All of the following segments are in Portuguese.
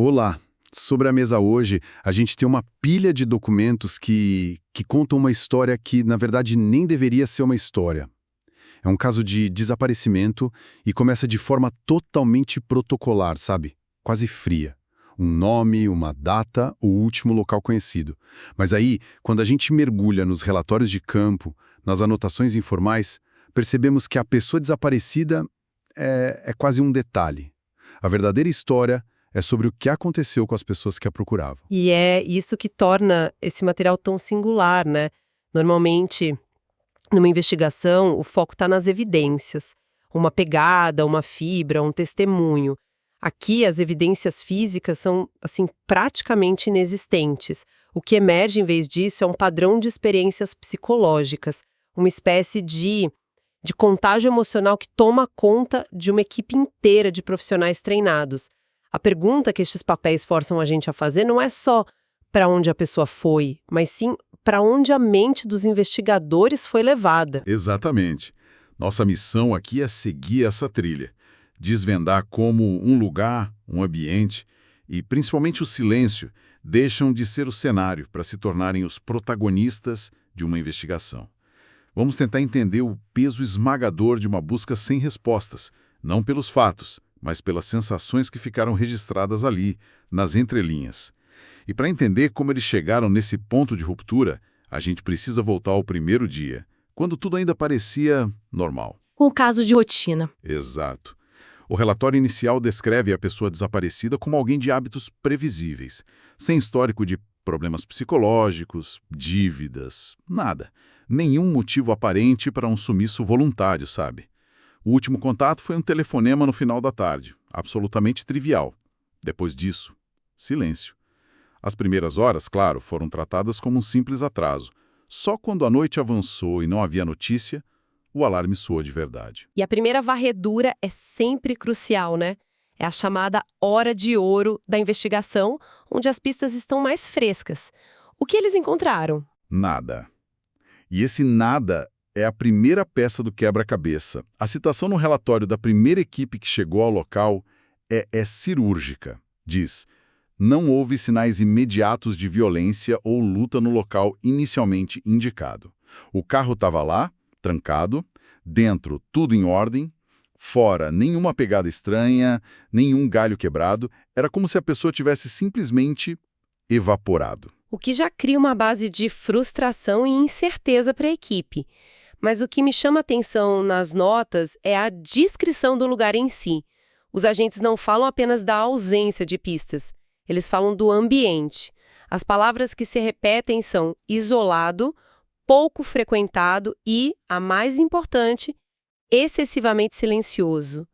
Olá! Sobre a mesa hoje, a gente tem uma pilha de documentos que contam uma história que, na verdade, nem deveria ser uma história. É um caso de desaparecimento e começa de forma totalmente protocolar, sabe? Quase fria. Um nome, uma data, o último local conhecido. Mas aí, quando a gente mergulha nos relatórios de campo, nas anotações informais, percebemos que a pessoa desaparecida é quase um detalhe. A verdadeira história é sobre o que aconteceu com as pessoas que a procuravam. E é isso que torna esse material tão singular, né? Normalmente, numa investigação, o foco está nas evidências. Uma pegada, uma fibra, um testemunho. Aqui, as evidências físicas são, assim, praticamente inexistentes. O que emerge, em vez disso, é um padrão de experiências psicológicas, uma espécie de contágio emocional que toma conta de uma equipe inteira de profissionais treinados. A pergunta que estes papéis forçam a gente a fazer não é só para onde a pessoa foi, mas sim para onde a mente dos investigadores foi levada. Exatamente. Nossa missão aqui é seguir essa trilha, desvendar como um lugar, um ambiente e principalmente o silêncio deixam de ser o cenário para se tornarem os protagonistas de uma investigação. Vamos tentar entender o peso esmagador de uma busca sem respostas, não pelos fatos, mas pelas sensações que ficaram registradas ali, nas entrelinhas. E para entender como eles chegaram nesse ponto de ruptura, a gente precisa voltar ao primeiro dia, quando tudo ainda parecia normal. Um caso de rotina. Exato. O relatório inicial descreve a pessoa desaparecida como alguém de hábitos previsíveis, sem histórico de problemas psicológicos, dívidas, nada. Nenhum motivo aparente para um sumiço voluntário, sabe? O último contato foi um telefonema no final da tarde, absolutamente trivial. Depois disso, silêncio. As primeiras horas, claro, foram tratadas como um simples atraso. Só quando a noite avançou e não havia notícia, o alarme soou de verdade. E a primeira varredura é sempre crucial, né? É a chamada hora de ouro da investigação, onde as pistas estão mais frescas. O que eles encontraram? Nada. E esse nada é a primeira peça do quebra-cabeça. A citação no relatório da primeira equipe que chegou ao local é cirúrgica. Diz: não houve sinais imediatos de violência ou luta no local inicialmente indicado. O carro estava lá, trancado, dentro tudo em ordem, fora nenhuma pegada estranha, nenhum galho quebrado. Era como se a pessoa tivesse simplesmente evaporado. O que já cria uma base de frustração e incerteza para a equipe. Mas o que me chama a atenção nas notas é a descrição do lugar em si. Os agentes não falam apenas da ausência de pistas, eles falam do ambiente. As palavras que se repetem são isolado, pouco frequentado e, a mais importante, excessivamente silencioso.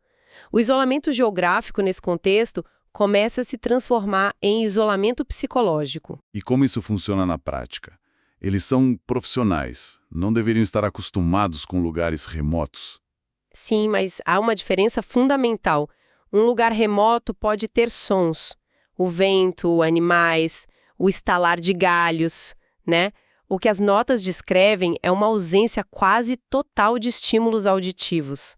O isolamento geográfico nesse contexto começa a se transformar em isolamento psicológico. E como isso funciona na prática? Eles são profissionais, não deveriam estar acostumados com lugares remotos. Sim, mas há uma diferença fundamental. Um lugar remoto pode ter sons, o vento, animais, o estalar de galhos, né? O que as notas descrevem é uma ausência quase total de estímulos auditivos.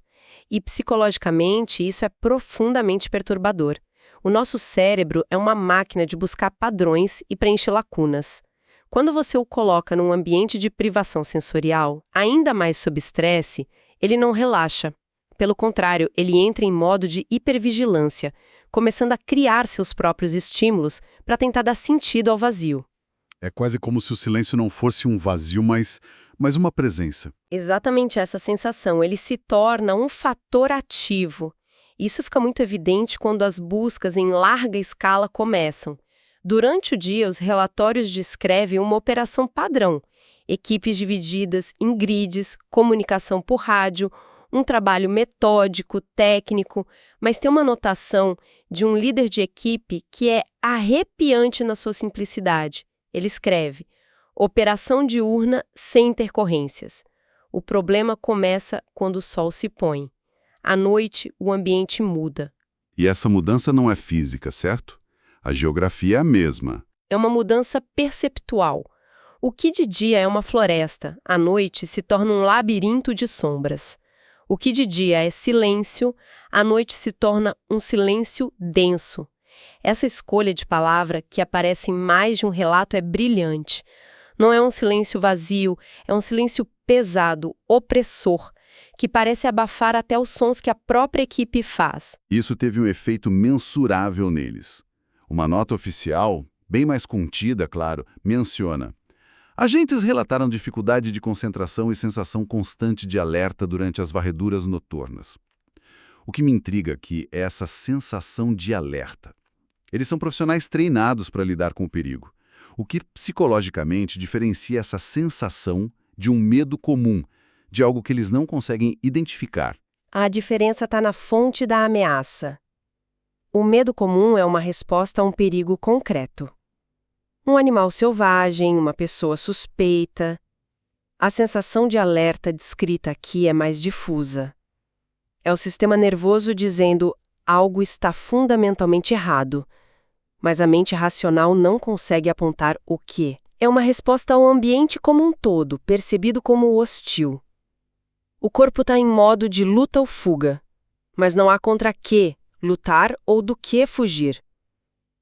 E psicologicamente, isso é profundamente perturbador. O nosso cérebro é uma máquina de buscar padrões e preencher lacunas. Quando você o coloca num ambiente de privação sensorial, ainda mais sob estresse, ele não relaxa. Pelo contrário, ele entra em modo de hipervigilância, começando a criar seus próprios estímulos para tentar dar sentido ao vazio. É quase como se o silêncio não fosse um vazio, mas uma presença. Exatamente essa sensação. Ele se torna um fator ativo. Isso fica muito evidente quando as buscas em larga escala começam. Durante o dia, os relatórios descrevem uma operação padrão. Equipes divididas em grids, comunicação por rádio, um trabalho metódico, técnico, mas tem uma anotação de um líder de equipe que é arrepiante na sua simplicidade. Ele escreve: operação diurna sem intercorrências. O problema começa quando o sol se põe. À noite, o ambiente muda. E essa mudança não é física, certo? A geografia é a mesma. É uma mudança perceptual. O que de dia é uma floresta, à noite se torna um labirinto de sombras. O que de dia é silêncio, à noite se torna um silêncio denso. Essa escolha de palavra, que aparece em mais de um relato, é brilhante. Não é um silêncio vazio, é um silêncio pesado, opressor, que parece abafar até os sons que a própria equipe faz. Isso teve um efeito mensurável neles. Uma nota oficial, bem mais contida, claro, menciona: agentes relataram dificuldade de concentração e sensação constante de alerta durante as varreduras noturnas. O que me intriga aqui é essa sensação de alerta. Eles são profissionais treinados para lidar com o perigo. O que psicologicamente diferencia essa sensação de um medo comum, de algo que eles não conseguem identificar. A diferença está na fonte da ameaça. O medo comum é uma resposta a um perigo concreto. Um animal selvagem, uma pessoa suspeita. A sensação de alerta descrita aqui é mais difusa. É o sistema nervoso dizendo algo está fundamentalmente errado, mas a mente racional não consegue apontar o quê. É uma resposta ao ambiente como um todo, percebido como hostil. O corpo está em modo de luta ou fuga, mas não há contra que lutar ou do que fugir.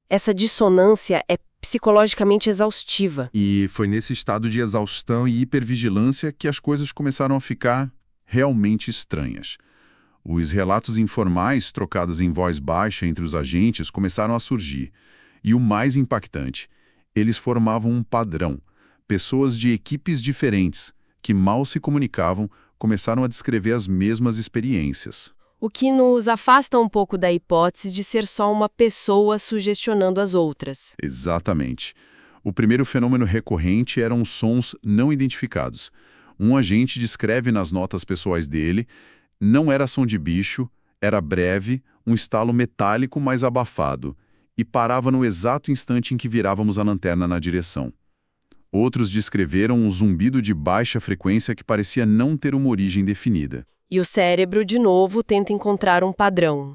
Essa dissonância é psicologicamente exaustiva. E foi nesse estado de exaustão e hipervigilância que as coisas começaram a ficar realmente estranhas. Os relatos informais, trocados em voz baixa entre os agentes, começaram a surgir. E o mais impactante, eles formavam um padrão. Pessoas de equipes diferentes, que mal se comunicavam, começaram a descrever as mesmas experiências. O que nos afasta um pouco da hipótese de ser só uma pessoa sugestionando as outras. Exatamente. O primeiro fenômeno recorrente eram sons não identificados. Um agente descreve nas notas pessoais dele: não era som de bicho, era breve, um estalo metálico mais abafado, e parava no exato instante em que virávamos a lanterna na direção. Outros descreveram um zumbido de baixa frequência que parecia não ter uma origem definida. E o cérebro, de novo, tenta encontrar um padrão.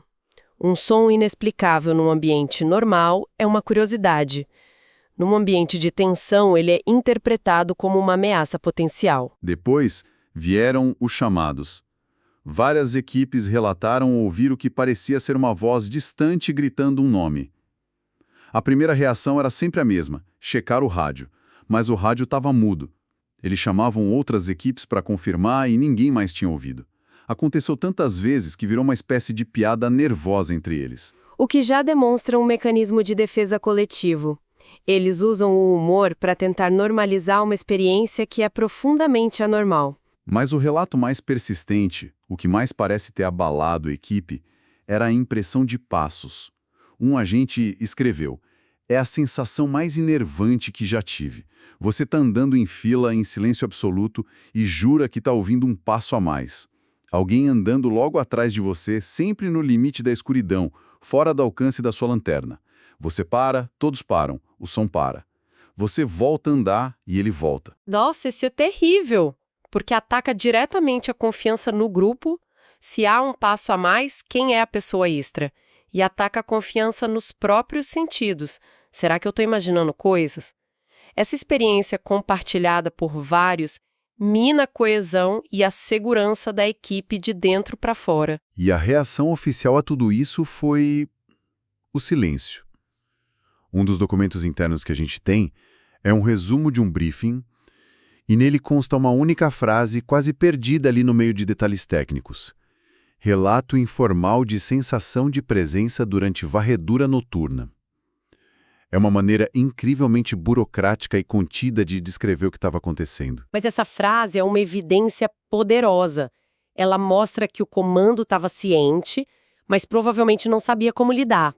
Um som inexplicável num ambiente normal é uma curiosidade. Num ambiente de tensão, ele é interpretado como uma ameaça potencial. Depois, vieram os chamados. Várias equipes relataram ouvir o que parecia ser uma voz distante gritando um nome. A primeira reação era sempre a mesma: checar o rádio. Mas o rádio estava mudo. Eles chamavam outras equipes para confirmar e ninguém mais tinha ouvido. Aconteceu tantas vezes que virou uma espécie de piada nervosa entre eles. O que já demonstra um mecanismo de defesa coletivo. Eles usam o humor para tentar normalizar uma experiência que é profundamente anormal. Mas o relato mais persistente, o que mais parece ter abalado a equipe, era a impressão de passos. Um agente escreveu: é a sensação mais enervante que já tive. Você está andando em fila, em silêncio absoluto, e jura que está ouvindo um passo a mais. Alguém andando logo atrás de você, sempre no limite da escuridão, fora do alcance da sua lanterna. Você para, todos param, o som para. Você volta a andar e ele volta. Nossa, isso é terrível, porque ataca diretamente a confiança no grupo. Se há um passo a mais, quem é a pessoa extra? E ataca a confiança nos próprios sentidos. Será que eu estou imaginando coisas? Essa experiência compartilhada por vários mina a coesão e a segurança da equipe de dentro para fora. E a reação oficial a tudo isso foi o silêncio. Um dos documentos internos que a gente tem é um resumo de um briefing, e nele consta uma única frase quase perdida ali no meio de detalhes técnicos: relato informal de sensação de presença durante varredura noturna. É uma maneira incrivelmente burocrática e contida de descrever o que estava acontecendo. Mas essa frase é uma evidência poderosa. Ela mostra que o comando estava ciente, mas provavelmente não sabia como lidar.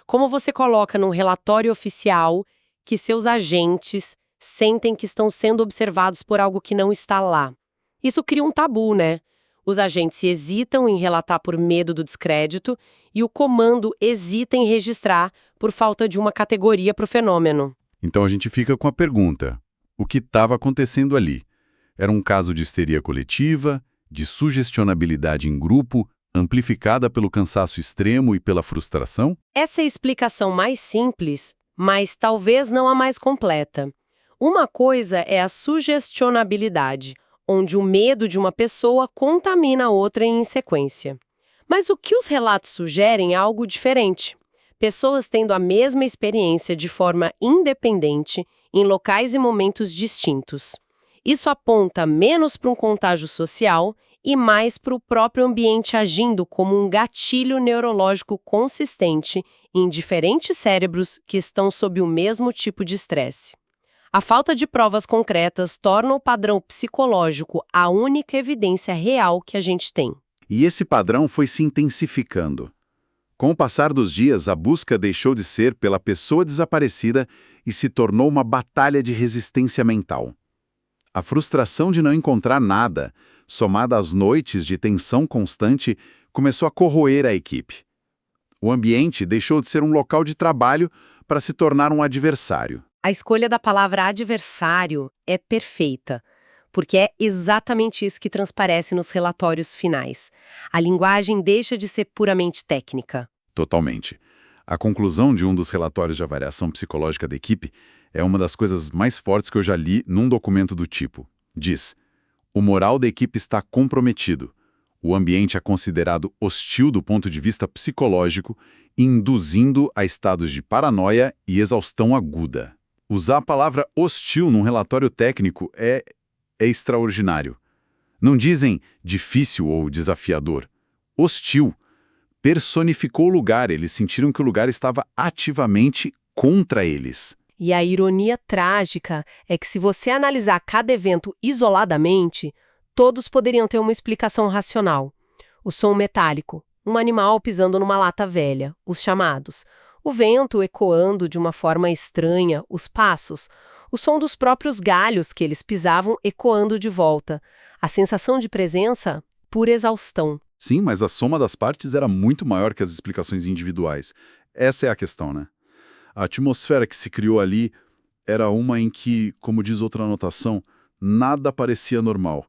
Como você coloca num relatório oficial que seus agentes sentem que estão sendo observados por algo que não está lá? Isso cria um tabu, né? Os agentes hesitam em relatar por medo do descrédito e o comando hesita em registrar por falta de uma categoria para o fenômeno. Então a gente fica com a pergunta: o que estava acontecendo ali? Era um caso de histeria coletiva, de sugestionabilidade em grupo, amplificada pelo cansaço extremo e pela frustração? Essa é a explicação mais simples, mas talvez não a mais completa. Uma coisa é a sugestionabilidade, onde o medo de uma pessoa contamina a outra em sequência. Mas o que os relatos sugerem é algo diferente. Pessoas tendo a mesma experiência de forma independente, em locais e momentos distintos. Isso aponta menos para um contágio social e mais para o próprio ambiente agindo como um gatilho neurológico consistente em diferentes cérebros que estão sob o mesmo tipo de estresse. A falta de provas concretas torna o padrão psicológico a única evidência real que a gente tem. E esse padrão foi se intensificando. Com o passar dos dias, a busca deixou de ser pela pessoa desaparecida e se tornou uma batalha de resistência mental. A frustração de não encontrar nada, somada às noites de tensão constante, começou a corroer a equipe. O ambiente deixou de ser um local de trabalho para se tornar um adversário. A escolha da palavra adversário é perfeita, porque é exatamente isso que transparece nos relatórios finais. A linguagem deixa de ser puramente técnica. Totalmente. A conclusão de um dos relatórios de avaliação psicológica da equipe é uma das coisas mais fortes que eu já li num documento do tipo. Diz: o moral da equipe está comprometido. O ambiente é considerado hostil do ponto de vista psicológico, induzindo a estados de paranoia e exaustão aguda. Usar a palavra hostil num relatório técnico é extraordinário. Não dizem difícil ou desafiador. Hostil. Personificou o lugar, eles sentiram que o lugar estava ativamente contra eles. E a ironia trágica é que, se você analisar cada evento isoladamente, todos poderiam ter uma explicação racional. O som metálico, um animal pisando numa lata velha, os chamados, o vento ecoando de uma forma estranha, os passos, o som dos próprios galhos que eles pisavam ecoando de volta, a sensação de presença por exaustão. Sim, mas a soma das partes era muito maior que as explicações individuais. Essa é a questão, né? A atmosfera que se criou ali era uma em que, como diz outra anotação, nada parecia normal.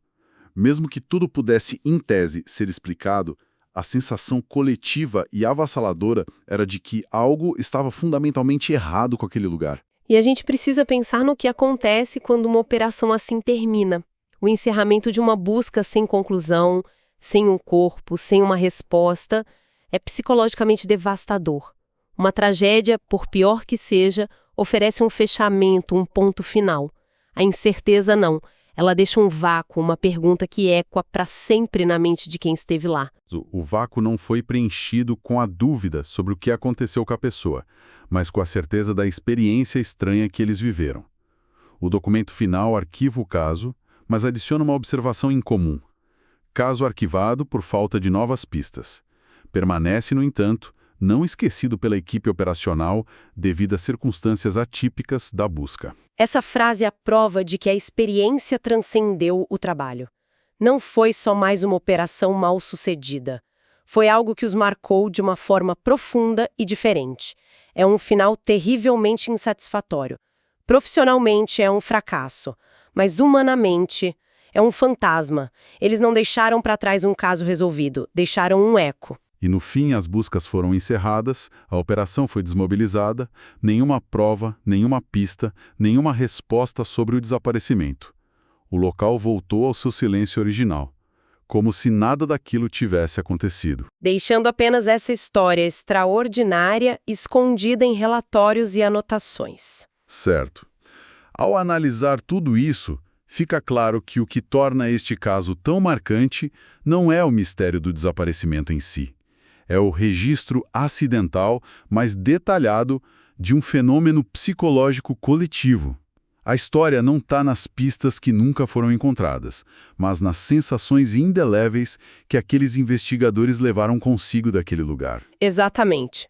Mesmo que tudo pudesse, em tese, ser explicado, a sensação coletiva e avassaladora era de que algo estava fundamentalmente errado com aquele lugar. E a gente precisa pensar no que acontece quando uma operação assim termina. O encerramento de uma busca sem conclusão, sem um corpo, sem uma resposta, é psicologicamente devastador. Uma tragédia, por pior que seja, oferece um fechamento, um ponto final. A incerteza não. Ela deixa um vácuo, uma pergunta que ecoa para sempre na mente de quem esteve lá. O vácuo não foi preenchido com a dúvida sobre o que aconteceu com a pessoa, mas com a certeza da experiência estranha que eles viveram. O documento final arquiva o caso, mas adiciona uma observação incomum. Caso arquivado por falta de novas pistas. Permanece, no entanto, não esquecido pela equipe operacional devido às circunstâncias atípicas da busca. Essa frase é a prova de que a experiência transcendeu o trabalho. Não foi só mais uma operação mal sucedida. Foi algo que os marcou de uma forma profunda e diferente. É um final terrivelmente insatisfatório. Profissionalmente é um fracasso, mas humanamente é um fantasma. Eles não deixaram para trás um caso resolvido, deixaram um eco. E no fim as buscas foram encerradas, a operação foi desmobilizada, nenhuma prova, nenhuma pista, nenhuma resposta sobre o desaparecimento. O local voltou ao seu silêncio original, como se nada daquilo tivesse acontecido. Deixando apenas essa história extraordinária escondida em relatórios e anotações. Certo. Ao analisar tudo isso, fica claro que o que torna este caso tão marcante não é o mistério do desaparecimento em si. É o registro acidental, mas detalhado, de um fenômeno psicológico coletivo. A história não está nas pistas que nunca foram encontradas, mas nas sensações indeléveis que aqueles investigadores levaram consigo daquele lugar. Exatamente.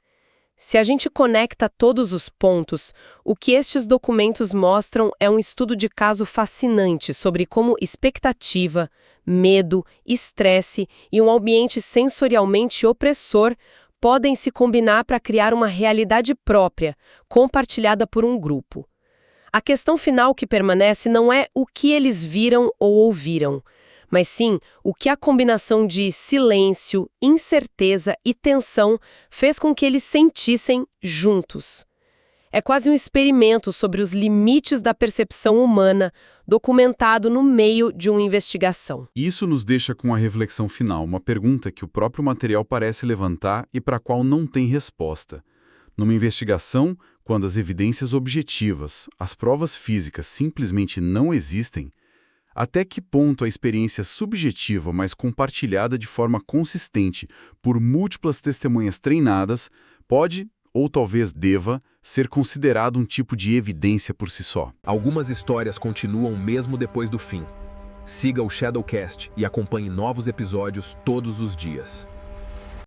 Se a gente conecta todos os pontos, o que estes documentos mostram é um estudo de caso fascinante sobre como expectativa, medo, estresse e um ambiente sensorialmente opressor podem se combinar para criar uma realidade própria, compartilhada por um grupo. A questão final que permanece não é o que eles viram ou ouviram, mas sim o que a combinação de silêncio, incerteza e tensão fez com que eles sentissem juntos. É quase um experimento sobre os limites da percepção humana, documentado no meio de uma investigação. Isso nos deixa com a reflexão final, uma pergunta que o próprio material parece levantar e para a qual não tem resposta. Numa investigação, quando as evidências objetivas, as provas físicas simplesmente não existem, até que ponto a experiência subjetiva, mas compartilhada de forma consistente por múltiplas testemunhas treinadas, pode, ou talvez deva, ser considerado um tipo de evidência por si só? Algumas histórias continuam mesmo depois do fim. Siga o Shadowcast e acompanhe novos episódios todos os dias.